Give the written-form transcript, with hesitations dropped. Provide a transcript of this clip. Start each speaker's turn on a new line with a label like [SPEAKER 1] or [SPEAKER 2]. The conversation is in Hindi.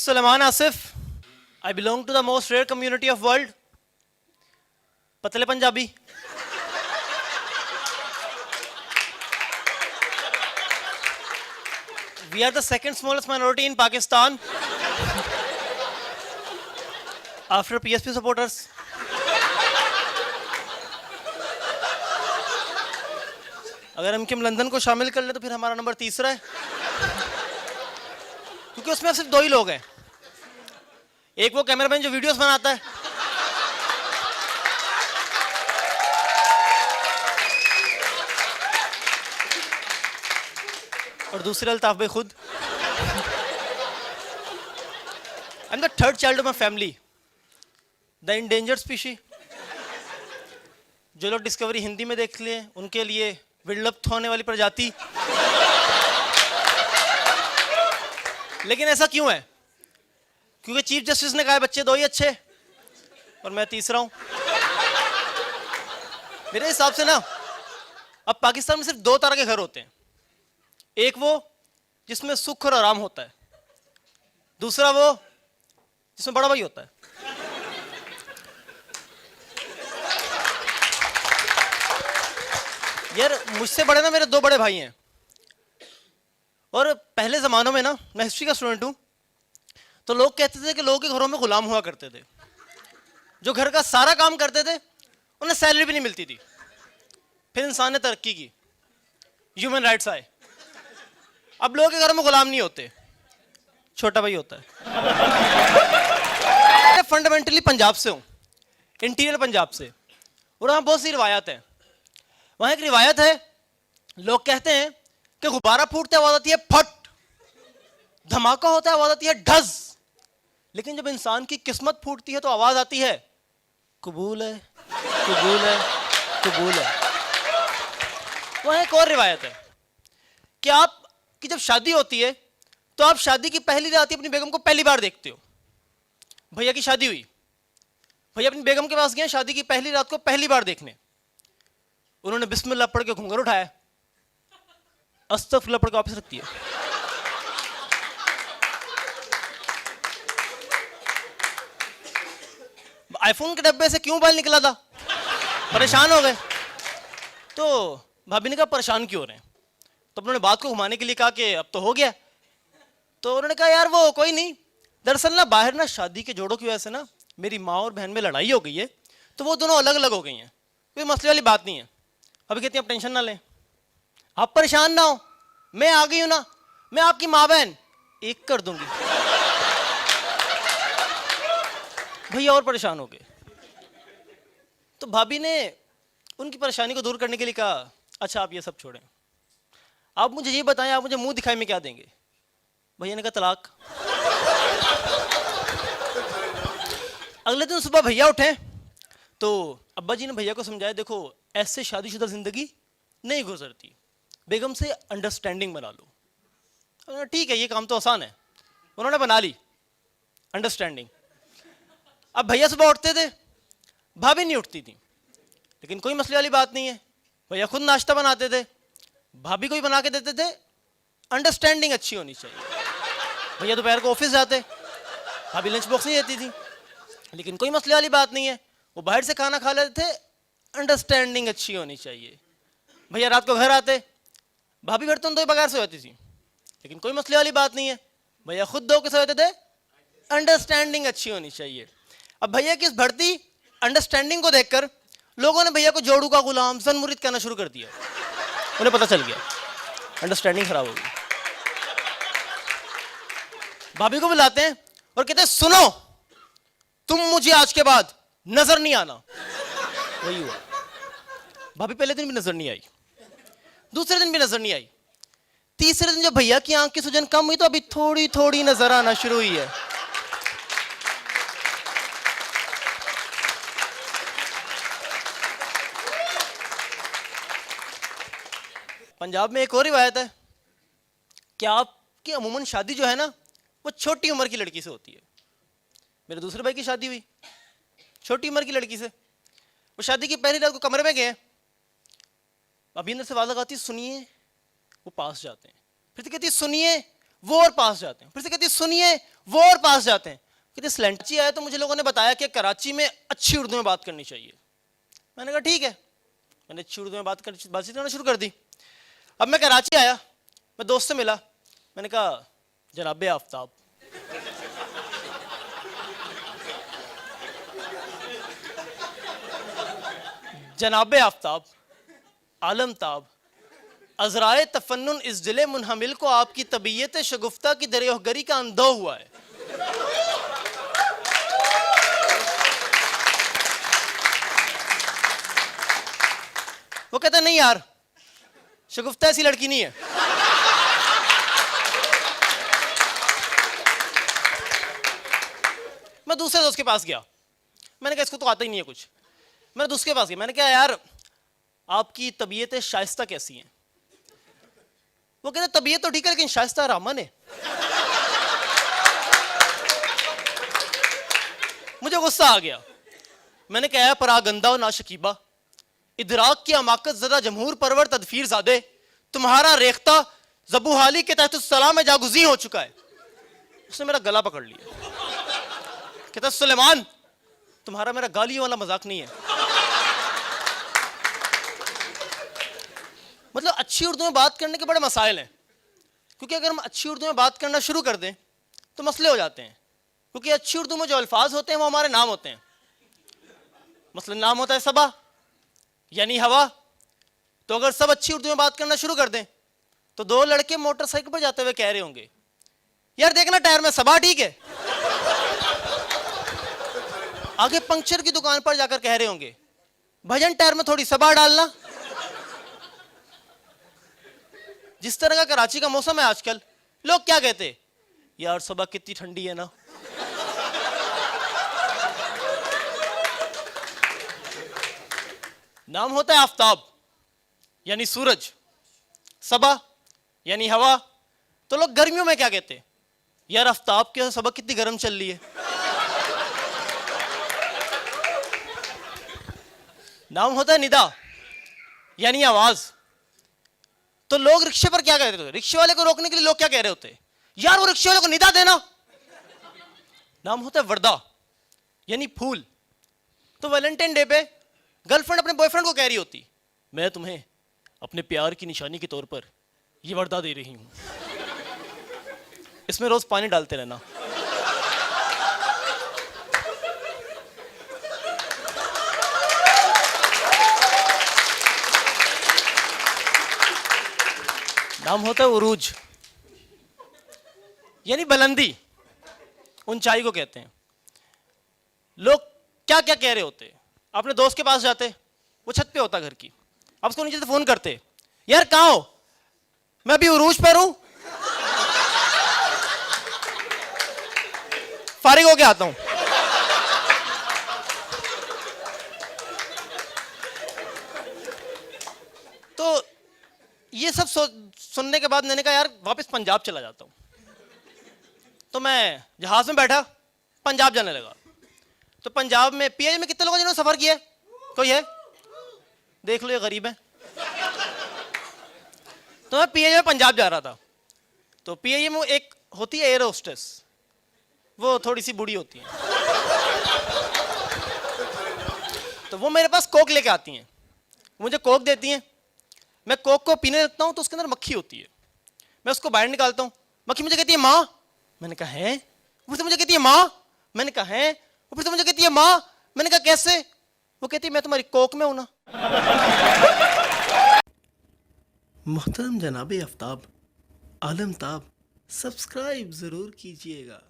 [SPEAKER 1] Sulaiman Asif. I belong to the most rare community of world. Patle Punjabi. We are the second smallest minority in Pakistan. After PSP supporters. अगर हम किम लंदन को शामिल कर ले तो फिर हमारा नंबर तीसरा है, क्योंकि उसमें सिर्फ दो ही लोग हैं। एक वो कैमरामैन जो वीडियोस बनाता है, और दूसरे अल्ताफ भाई खुद। I am the third child of my family, the endangered species. जो लोग डिस्कवरी हिंदी में देख लिए उनके लिए विलुप्त होने वाली प्रजाति। लेकिन ऐसा क्यों है? क्योंकि चीफ जस्टिस ने कहा है बच्चे दो ही अच्छे, और मैं तीसरा हूं। मेरे हिसाब से ना अब पाकिस्तान में सिर्फ दो तरह के घर होते हैं। एक वो जिसमें सुख और आराम होता है, दूसरा वो जिसमें बड़ा भाई होता है। यार मुझसे बड़े ना मेरे दो बड़े भाई हैं, और पहले जमानों में ना, मैं हिस्ट्री का स्टूडेंट हूं, तो लोग कहते थे कि लोगों के घरों में गुलाम हुआ करते थे, जो घर का सारा काम करते थे, उन्हें सैलरी भी नहीं मिलती थी। फिर इंसान ने तरक्की की, ह्यूमन राइट्स आए, अब लोगों के घरों में गुलाम नहीं होते, छोटा भाई होता है। मैं फंडामेंटली पंजाब से हूं, इंटीरियर पंजाब से, और वहां बहुत सी रिवायत है। वहां एक रिवायत है, लोग कहते हैं कि गुब्बारा फूटते आवाज आती है फट, धमाका होता है आवाज आती है ढज, लेकिन जब इंसान की किस्मत फूटती है तो आवाज आती है कबूल है, कबूल है, कबूल है। वहां एक और रिवायत है कि आपकी जब शादी होती है तो आप शादी की पहली रात ही अपनी बेगम को पहली बार देखते हो। भैया की शादी हुई, भैया अपनी बेगम के पास गए शादी की पहली रात को पहली बार देखने। उन्होंने बिस्मिल्लाह पढ़ के घूंघट उठाया, अस्तगफिरुल्लाह पढ़ के वापस रखती है। आईफोन के डब्बे से क्यों बाल निकला था, परेशान हो गए। तो भाभी ने कहा परेशान क्यों हो रहे हैं? तो उन्होंने बात को घुमाने के लिए कहा कि अब तो हो गया। तो उन्होंने कहा यार वो कोई नहीं, दरअसल ना बाहर ना शादी के जोड़ों की वजह से ना मेरी माँ और बहन में लड़ाई हो गई है, तो वो दोनों अलग अलग हो गई हैं, कोई मसले वाली बात नहीं है। अभी कहती हैं आप टेंशन ना लें, आप परेशान ना हो, मैं आ गई हूं ना, मैं आपकी माँ बहन एक कर दूंगी। भैया और परेशान हो गए। तो भाभी ने उनकी परेशानी को दूर करने के लिए कहा अच्छा आप ये सब छोड़ें, आप मुझे ये बताएं, आप मुझे मुंह दिखाई में क्या देंगे? भैया ने कहा तलाक। अगले दिन सुबह भैया उठे तो अब्बा जी ने भैया को समझाया देखो ऐसे शादीशुदा जिंदगी नहीं गुजरती, बेगम से अंडरस्टैंडिंग बना लो। ठीक है ये काम तो आसान है, उन्होंने बना ली अंडरस्टैंडिंग। अब भैया सुबह उठते थे, भाभी नहीं उठती थी, लेकिन कोई मसले वाली बात नहीं है। भैया खुद नाश्ता बनाते थे, भाभी को भी बना के देते थे, अंडरस्टैंडिंग अच्छी होनी चाहिए। भैया दोपहर को ऑफिस जाते, भाभी लंच बॉक्स नहीं देती थी, लेकिन कोई मसले वाली बात नहीं है, वो बाहर से खाना खा लेते थे, अंडरस्टैंडिंग अच्छी होनी चाहिए। भैया रात को घर आते, भाभी बर्तन धोए बगैर सो जाती थी, लेकिन कोई मसले वाली बात नहीं है, भैया खुद धो के सो जाते थे, अंडरस्टैंडिंग अच्छी होनी चाहिए। अब भैया की इस बढ़ती अंडरस्टैंडिंग को देखकर लोगों ने भैया को जोड़ू का गुलाम, जन मुरीद कहना शुरू कर दिया। उन्हें पता चल गया अंडरस्टैंडिंग खराब हो गई। भाभी को बुलाते हैं और कहते हैं सुनो तुम मुझे आज के बाद नजर नहीं आना। वही हुआ, भाभी पहले दिन भी नजर नहीं आई, दूसरे दिन भी नजर नहीं आई, तीसरे दिन जब भैया की आंख की सूजन कम हुई तो अभी थोड़ी थोड़ी नजर आना शुरू हुई है। पंजाब में एक और रिवायत है कि आपकी अमूमन शादी जो है ना वो छोटी उम्र की लड़की से होती है। मेरे दूसरे भाई की शादी हुई छोटी उम्र की लड़की से। वो शादी की पहली रात को कमरे में गए, अभी अंदर से आवाज लगाती सुनिए, वो पास जाते हैं, फिर से कहती सुनिए, वो और पास जाते हैं, फिर से कहती सुनिए, वो और पास जाते हैं, कहते स्लैंची आया तो मुझे लोगों ने बताया कि कराची में अच्छी उर्दू में बात करनी चाहिए। मैंने कहा ठीक है, मैंने अच्छी उर्दू में बातचीत करना शुरू कर दी। अब मैं कराची आया, मैं दोस्त से मिला, मैंने कहा जनाबे आफ्ताब, जनाबे आफ्ताब, आलम ताब, अजराए तफन्नुन इस दिले मुनहमिल को आपकी तबीयत शगुफ्ता की दरियागरी का अंदो हुआ है। वो कहता नहीं यार, शगुफ्ता ऐसी लड़की नहीं है। मैं दूसरे दोस्त के पास गया, मैंने कहा इसको तो आता ही नहीं है कुछ। मैंने दोस्त के पास गया, मैंने कहा यार आपकी तबीयत शाइस्ता कैसी है? वो कहता तबीयत तो ठीक है लेकिन शाइस्ता रामन है। मुझे गुस्सा आ गया, मैंने कहा परागंदा ना शकीबा, इदराक की अमाकत ज़दा जमहूर परवर तदफीर ज़ादे, तुम्हारा रेख्ता ज़बूहाली के तहत सलाम में जागुज़ी हो चुका है। उसने मेरा गला पकड़ लिया, कहता सुलेमान तुम्हारा मेरा गालियों वाला मजाक नहीं है। मतलब अच्छी उर्दू में बात करने के बड़े मसाइल हैं, क्योंकि अगर हम अच्छी उर्दू में बात करना शुरू कर दें तो मसले हो जाते हैं, क्योंकि अच्छी उर्दू में जो अल्फाज होते हैं वो हमारे नाम होते हैं। मसलन नाम होता है सबा यानी हवा, तो अगर सब अच्छी उर्दू में बात करना शुरू कर दें तो दो लड़के मोटरसाइकिल पर जाते हुए कह रहे होंगे यार देखना टायर में सबा ठीक है, आगे पंक्चर की दुकान पर जाकर कह रहे होंगे भजन टायर में थोड़ी सबा डालना। जिस तरह का कराची का मौसम है आजकल, लोग क्या कहते यार सबा कितनी ठंडी है ना। नाम होता है आफ्ताब यानी सूरज, सबा यानी हवा, तो लोग गर्मियों में क्या कहते यार आफ्ताब के सबा कितनी गर्म चल रही है। नाम होता है निदा यानी आवाज, तो लोग रिक्शे पर क्या कहते थे, रिक्शे वाले को रोकने के लिए लोग क्या कह रहे होते यार वो रिक्शे वाले को निदा देना। नाम होता है वर्दा यानी फूल, तो वैलेंटाइन डे पे गर्लफ्रेंड अपने बॉयफ्रेंड को कह रही होती मैं तुम्हें अपने प्यार की निशानी के तौर पर ये वर्दा दे रही हूं, इसमें रोज पानी डालते रहना। नाम होता है उरूज यानी बुलंदी, ऊंचाई को कहते हैं। लोग क्या क्या कह रहे होते, अपने दोस्त के पास जाते, वो छत पे होता घर की, अब उसको नीचे से फोन करते यार कहाँ हो, मैं अभी उरूज पर हूं, फारिग होके आता हूं। तो ये सब सुनने के बाद मैंने कहा यार वापस पंजाब चला जाता हूं। तो मैं जहाज में बैठा पंजाब जाने लगा। तो पंजाब में पीएच में कितने लोगों जिन्होंने सफर किया है, कोई है? देख लो ये गरीब है। तो मैं पीएच में पंजाब जा रहा था, तो पीएच में एक होती है एयर होस्टेस, वो थोड़ी सी बूढ़ी होती है, तो वो मेरे पास कोक लेके आती हैं, मुझे कोक देती हैं, मैं कोक को पीने लगता हूं तो उसके अंदर मक्खी होती है, मैं उसको बाहर निकालता हूं, मक्खी मुझे कहती है माँ, मैंने कहा है, फिर से मुझे कहती है माँ, मैंने कहा है, फिर से मुझे कहती है माँ, मैंने कहा कैसे, वो कहती है मैं तुम्हारी कोक में हूं ना। मोहतरम जनाबे आफ्ताब, आलम ताब, सब्सक्राइब जरूर कीजिएगा।